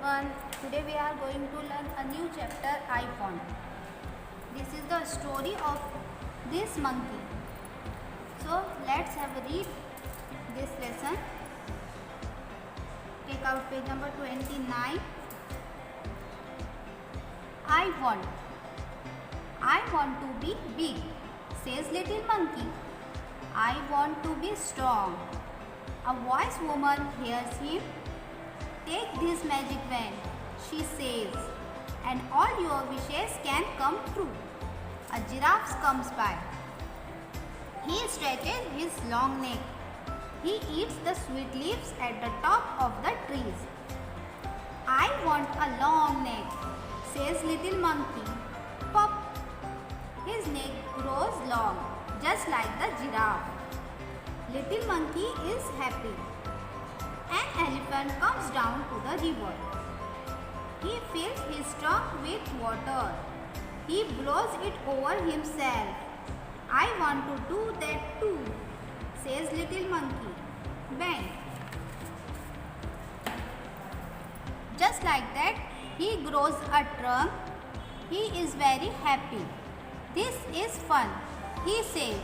everyone. Today we are going to learn a new chapter, I Want. This is the story of this monkey. So let's have a read this lesson. Take out page number 29. I want to be big, says little monkey. I want to be strong. A wise woman hears him. Take this magic wand, she says, and all your wishes can come true. A giraffe comes by. He stretches his long neck. He eats the sweet leaves at the top of the trees. I want a long neck, says little monkey. Pop! His neck grows long, just like the giraffe. Little monkey is happy. An elephant comes down to the river. He fills his trunk with water. He blows it over himself. I want to do that too, says little monkey. Bang! Just like that, he grows a trunk. He is very happy. This is fun, he says.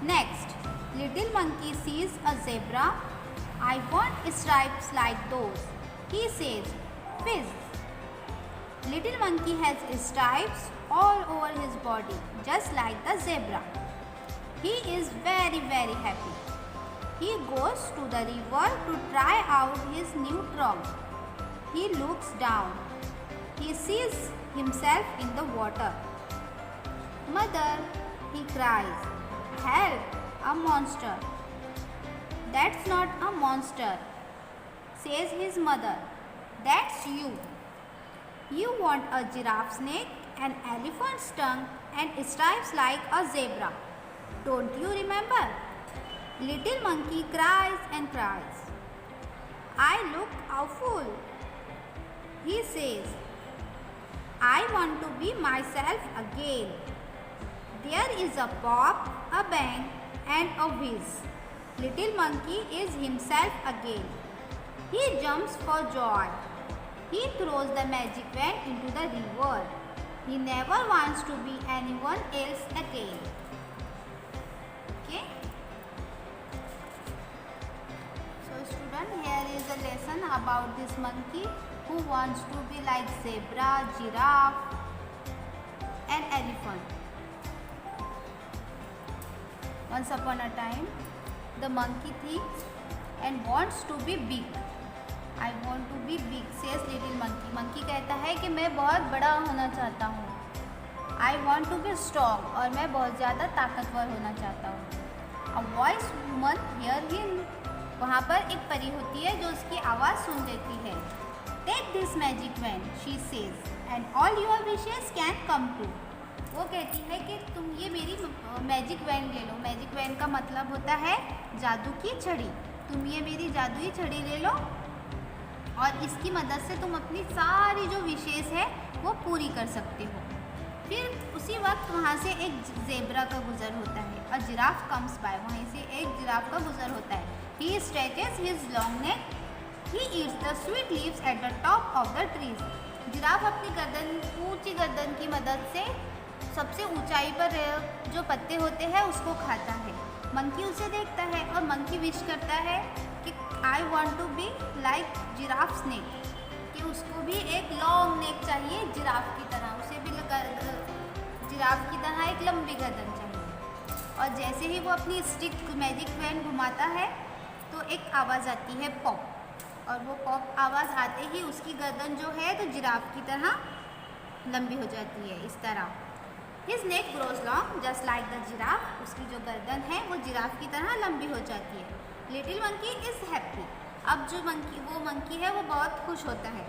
Next, little monkey sees a zebra. I want stripes like those, he says. Fizz! Little monkey has stripes all over his body, just like the zebra. He is very happy. He goes to the river to try out his new trunk. He looks down. He sees himself in the water. Mother, he cries. Help! A monster. That's not a monster, says his mother. That's you. You want a giraffe's neck, an elephant's tongue, and stripes like a zebra. Don't you remember? Little monkey cries and cries. I look awful, he says. I want to be myself again. There is a pop, a bang, and a whiz. Little monkey is himself again. He jumps for joy. He throws the magic wand into the river. He never wants to be anyone else again. Okay? So student, here is a lesson about this monkey who wants to be like zebra, giraffe and elephant. Once upon a time, the monkey thinks and wants to be big. I want to be big, says little monkey. Monkey कहता है कि मैं बहुत बड़ा होना चाहता हूँ. I want to be strong, और मैं बहुत ज़्यादा ताकतवर होना चाहता हूँ. A wise woman hear him. वहाँ पर एक परी होती है जो उसकी आवाज़ सुन लेती है. Take this magic wand, she says, and all your wishes can come true. वो कहती है कि तुम ये मेरी मैजिक वैंड ले लो. मैजिक वैंड का मतलब होता है जादू की छड़ी. तुम ये मेरी जादुई छड़ी ले लो और इसकी मदद से तुम अपनी सारी जो विशेष है वो पूरी कर सकते हो. फिर उसी वक्त वहाँ से एक जेब्रा का गुजर होता है. और जिराफ कम्स बाय. वहीं से एक जिराफ का गुजर होता है. He stretches his long neck. He eats the sweet leaves at the top of the trees. Giraffe अपनी ऊंची गर्दन की मदद से सबसे ऊंचाई पर जो पत्ते होते हैं उसको खाता है. मंकी उसे देखता है और मंकी विश करता है कि I want to be like giraffe's neck, कि उसको भी एक लॉन्ग नेक चाहिए जिराफ की तरह. उसे भी जिराफ की तरह एक लंबी गर्दन चाहिए. और जैसे ही वो अपनी स्टिक मैजिक वैंड घुमाता है तो एक आवाज़ आती है पॉप. और वो पॉप आवाज़ आते ही उसकी गर्दन जो है तो जिराफ की तरह लंबी हो जाती है. इस तरह His neck grows long, just like the giraffe. उसकी जो गर्दन है वो जिराफ की तरह लंबी हो जाती है. Little monkey is happy. अब जो मंकी है वो बहुत खुश होता है.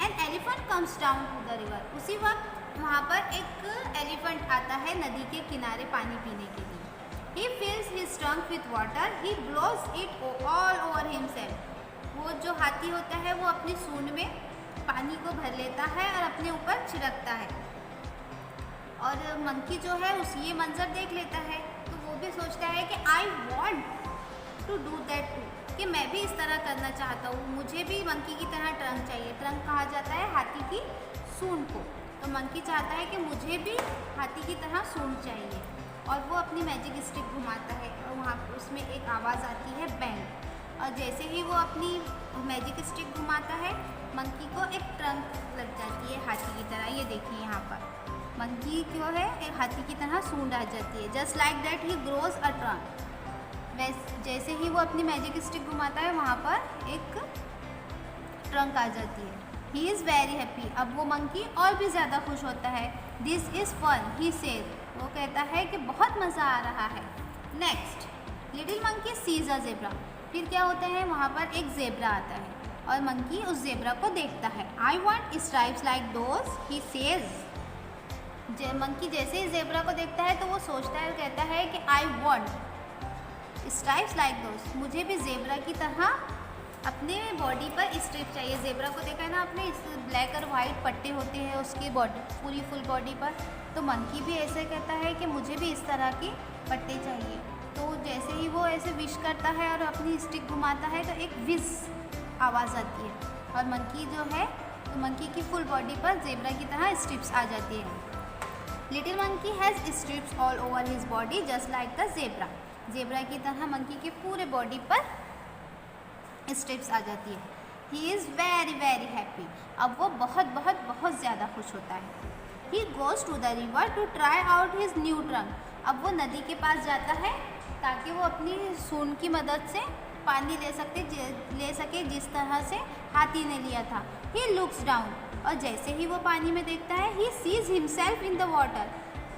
An elephant comes down to the river. उसी वक्त वहाँ पर एक एलिफेंट आता है नदी के किनारे पानी पीने के लिए. He fills his trunk with water. He blows it all over himself. वो जो हाथी होता है वो अपनी सूंड में पानी को भर लेता है और अपने ऊपर छिड़कता है. और मंकी जो है ये मंजर देख लेता है तो वो भी सोचता है कि I want to do that too. कि मैं भी इस तरह करना चाहता हूँ, मुझे भी मंकी की तरह ट्रंक चाहिए। ट्रंक कहा जाता है हाथी की सूंड को। तो मंकी चाहता है कि मुझे भी हाथी की तरह सूंड चाहिए, और वो अपनी मैजिक स्टिक घुमाता है और वहाँ उसमें एक आवाज़ आती है बैंग, और जैसे ही वो अपनी मैजिक स्टिक घुमाता है मंकी को एक ट्रंक लग जाती है हाथी की तरह। ये देखिए यहाँ पर मंकी क्यों है, एक हाथी की तरह सूंड आ जाती है। Just like that he grows a trunk. जैसे ही वो अपनी मैजिक स्टिक घुमाता है वहाँ पर एक ट्रंक आ जाती है। He is very happy. अब वो मंकी और भी ज़्यादा खुश होता है। This is fun he says. वो कहता है कि बहुत मज़ा आ रहा है। Next, little monkey sees a zebra. फिर क्या होता है, वहाँ पर एक ज़ेब्रा आता है और मंकी उस ज़ेब्रा को देखता है। I want stripes like those he says. Monkey जैसे ही ज़ेब्रा को देखता है तो वो सोचता है और कहता है कि I want stripes like those. मुझे भी ज़ेब्रा की तरह अपने बॉडी पर स्ट्रिप चाहिए। ज़ेब्रा को देखा है ना आपने, ब्लैक और वाइट पट्टे होते हैं उसकी बॉडी, पूरी फुल बॉडी पर। तो मंकी भी ऐसे कहता है कि मुझे भी इस तरह के पट्टे चाहिए। तो जैसे ही वो ऐसे विश करता है और अपनी स्टिक घुमाता है तो एक विश आवाज़ आती है और मंकी जो है, तो मंकी की फुल बॉडी पर ज़ेब्रा की तरह स्ट्रिप्स आ जाती है। Little monkey has strips all over his body just like the zebra. Zebra की तरह मंकी के पूरे बॉडी पर स्ट्रिप्स आ जाती है। He is very very happy. अब वो बहुत बहुत बहुत ज़्यादा खुश होता है। He goes to the river to try out his new trunk. अब वो नदी के पास जाता है ताकि वो अपनी सूंड की मदद से पानी ले सके जिस तरह से हाथी ने लिया था। He looks down. और जैसे ही वो पानी में देखता है, he sees himself in the water.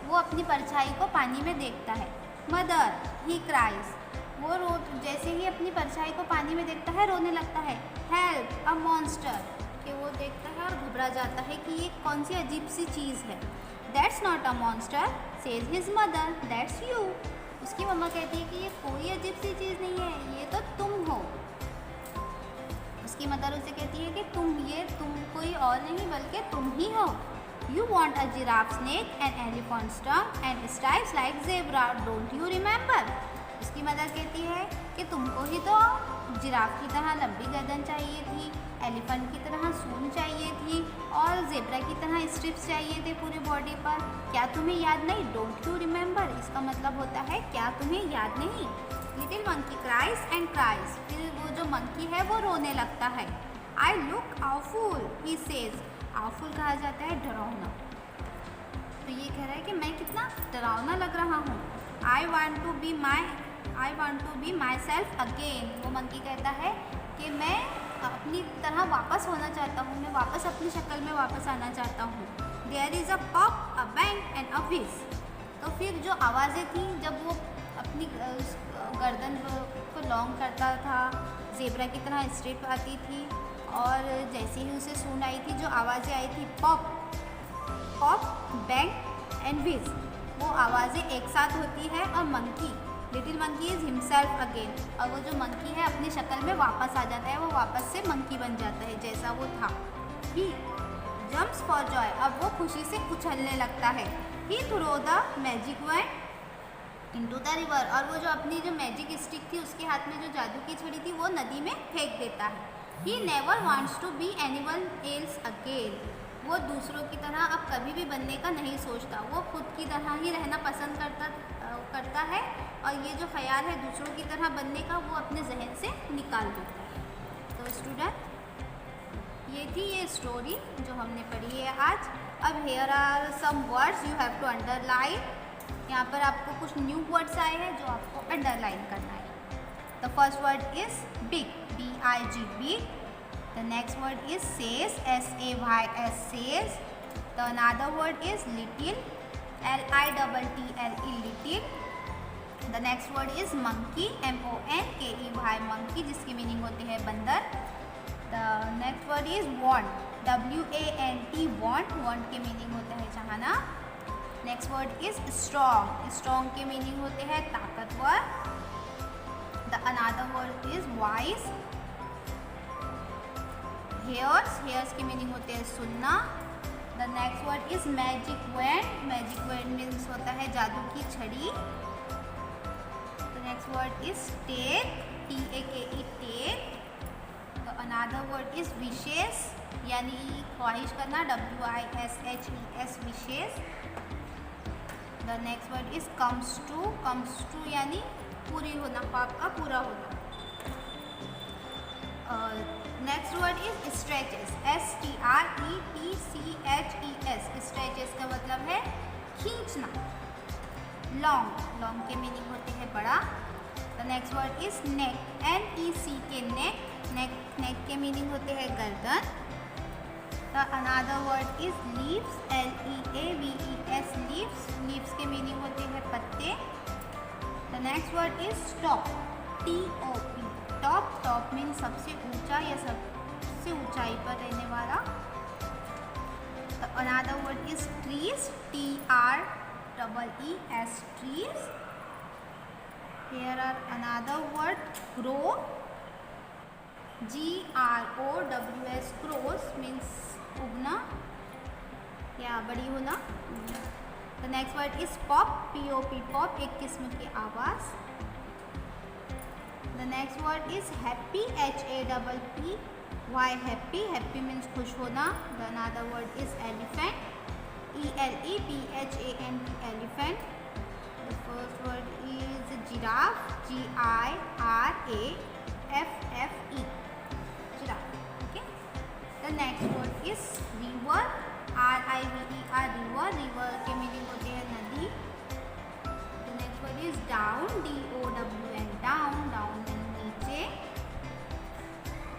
वो अपनी परछाई को पानी में देखता है। मदर, ही क्राइज। वो जैसे ही अपनी परछाई को पानी में देखता है रोने लगता है। हेल्प अ मॉन्स्टर। कि वो देखता है और घबरा जाता है कि ये कौन सी अजीब सी चीज़ है। That's not a monster says his mother, that's you. उसकी मम्मा कहती है कि ये कोई अजीब सी चीज़ नहीं है, ये तो तुम हो। उसकी मदर उसे कहती है कि तुम कोई और नहीं बल्कि तुम ही हो। You want a giraffe snake, an elephant's tongue and stripes like zebra, don't you remember? उसकी मदर कहती है कि तुमको ही तो जिराफ की तरह लंबी गर्दन चाहिए थी, एलिफेंट की तरह सूंड चाहिए थी और जेब्रा की तरह स्ट्रिप्स चाहिए थे पूरी बॉडी पर। क्या तुम्हें याद नहीं? Don't you remember. इसका मतलब होता है क्या तुम्हें याद नहीं। Little monkey cries and cries. फिर वो जो मंकी है वो रोने लगता है। I look awful, he says। awful कहा जाता है डरावना। तो ये कह रहा है कि मैं कितना डरावना लग रहा हूँ। I want to be myself again. वो मंकी कहता है कि मैं अपनी तरह वापस होना चाहता हूँ, मैं वापस अपनी शक्ल में वापस आना चाहता हूँ। There is a pop, a bang and a whiz. तो फिर जो आवाज़ें थी जब वो अपनी गर्दन को लॉन्ग करता था, जेब्रा की तरह स्ट्रिप आती थी और जैसे ही उसे सूंड आई थी जो आवाज़ें आई थी पॉप पॉप बैंग एंड व्हिज, वो आवाज़ें एक साथ होती है और monkey, little monkey is himself again. और वो जो मंकी है अपनी शक्ल में वापस आ जाता है, वो वापस से मंकी बन जाता है जैसा वो था। He jumps for joy. अब वो खुशी से उछलने लगता है। He throw the magic wand into the river. और वो जो अपनी जो मैजिक स्टिक थी उसके हाथ में जो जादू की छड़ी थी वो नदी में फेंक देता है। He never wants to be anyone else again. वो दूसरों की तरह अब कभी भी बनने का नहीं सोचता, वो खुद की तरह ही रहना पसंद करता है और ये जो ख्याल है दूसरों की तरह बनने का वो अपने जहन से निकाल देता है। तो स्टूडेंट, ये थी ये स्टोरी जो हमने पढ़ी है आज। अब here are some words you have to underline. यहाँ पर आपको कुछ न्यू वर्ड्स आए हैं जो आपको अंडरलाइन करना है। The first word is big, B-I-G, big. The next word is says, S-A-Y-S, says. The another word is little, L-I-T-T-L-E, little. The next word is monkey, M-O-N-K-E-Y, monkey, जिसकी meaning होती है बंदर. The next word is want, W-A-N-T, want, want के meaning होते हैं चाहना. Next word is strong, strong के meaning होते हैं ताकतवर. The another word is wise. Hairs, hairs के मीनिंग होते हैं सुनना. The next word is magic wand, magic wand means होता है जादू की छड़ी. The next word is take, T-A-K-E, take. The another word is wishes, यानी ख्वाहिश करना, W-I-S-H-E-S, wishes. The next word is comes to यानी पूरी होना, ख्वाब का पूरा होना. Next word is stretches, S-T-R-E-T-C-H-E-S. Stretches का मतलब है खींचना. लॉन्ग के मीनिंग होते हैं बड़ा. The next word is neck, N-E-C-K, neck के मीनिंग होते हैं गर्दन. The another word is leaves, L-E-A-V-E-S, leaves के मीनिंग होते हैं पत्ते. The next word is top, T-O-P, top means सबसे ऊंचा या सबसे ऊंचाई पर रहने वाला. Another word is trees, T-R-E-E-S, trees. Here are another word grow, G-R-O-W-S, grows means उगना या बड़ी होना. The next word is pop, P-O-P, pop एक किस्म की आवाज़. The next word is happy, H-A-P-P. Why happy? Happy means खुश होना. The another word is elephant, E-L-E-P-H-A-N-T, elephant. The first word is giraffe, G-I-R-A-F-F-E, giraffe. Okay. The next word is river, R-I-V-E-R, river के meaning होते हैं नदी. The next word is down, D-O-W-N, down नीचे.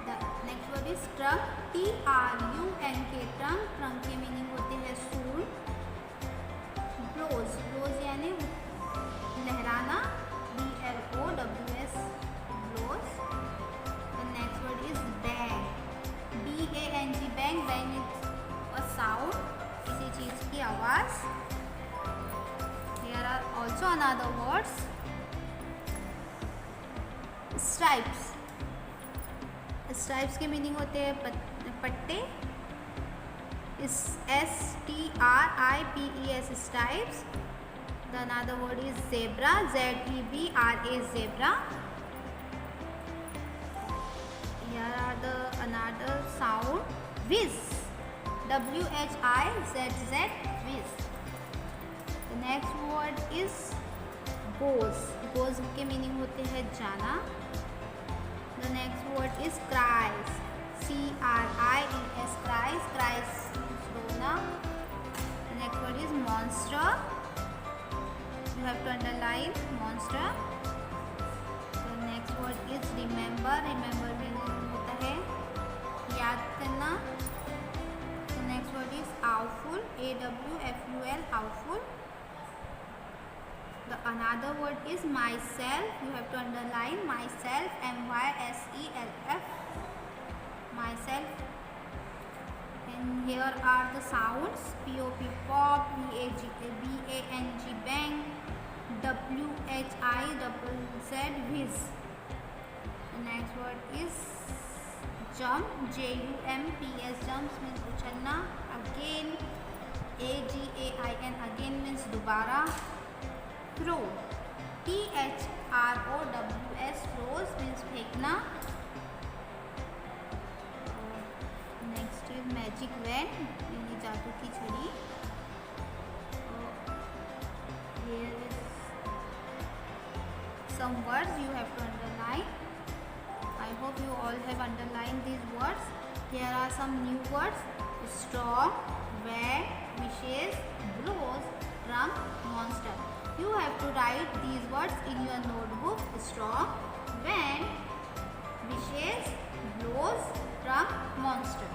The next word is trunk, T-R-U-N-K, trunk के meaning होते हैं सूंड. blows यानी लहराना, B-L-O-W-S, blows. The next word is bang, B-A-N-G, bang is a sound, किसी चीज़ की आवाज़. Here are also another words. Stripes के मीनिंग होते हैं पट्टे. S-T-R-I-P-E-S, stripes. The another word is zebra, Z-E-B-R-A, zebra. Here are the another sound, whiz, W-H-I-Z-Z, whiz. The next word is goes के meaning होते हैं जाना. The next word is cries, C-R-I-E-S, cries रोना. The next word is monster, you have to underline monster. The next word is remember meaning होता है याद करना. The next word is awful, A-W-F-U-L, awful. The another word is myself, you have to underline myself, M-Y-S-E-L-F, myself. And here are the sounds, P-O-P, pop, B-A-N-G, bang, W-H-I-Z-Z, whiz. The next word is jump, J-U-M-P-S, jumps means उछलना. Again, A-G-A-I-N, again means दोबारा. Throw, T-H-R-O-W-S, throws means फेंकना. Next is magic van, यानी जादू की छड़ी. Here is some words you have to underline. I hope you all have underlined these words. Here are some new words: strong, van, wishes, blows, trunk, monster. You have to write these words in your notebook: strong, van, wishes, blows, trunk, monster.